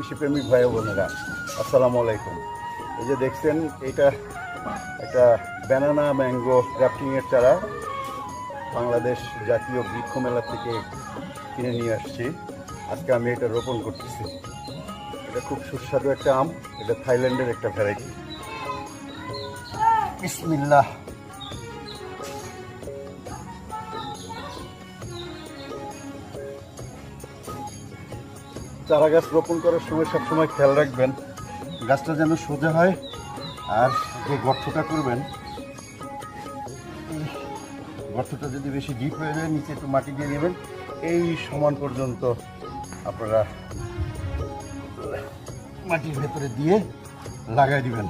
কৃষিপ্রেমিক ভাই বোনেরা, আসসালামু আলাইকুম। এই যে দেখছেন, এটা একটা ব্যানানা ম্যাঙ্গো গ্রাফটিংয়ের চারা বাংলাদেশ জাতীয় বৃক্ষ মেলা থেকে কিনে নিয়ে আসছি। আজকে আমি এটা রোপণ করতেছি। এটা খুব সুস্বাদু একটা আম। এটা থাইল্যান্ডের একটা ভ্যারাইটি। বিসমিল্লাহ। চারা গাছ রোপণ করার সময় সবসময় খেয়াল রাখবেন গাছটা যেন সোজা হয়, আর যে গর্তটা করবেন গর্তটা যদি বেশি ডিপ হয়ে যায় নিচে একটু মাটি দিয়ে নেবেন। এই সমান পর্যন্ত আপনারা মাটির ভেতরে দিয়ে লাগাই দিবেন।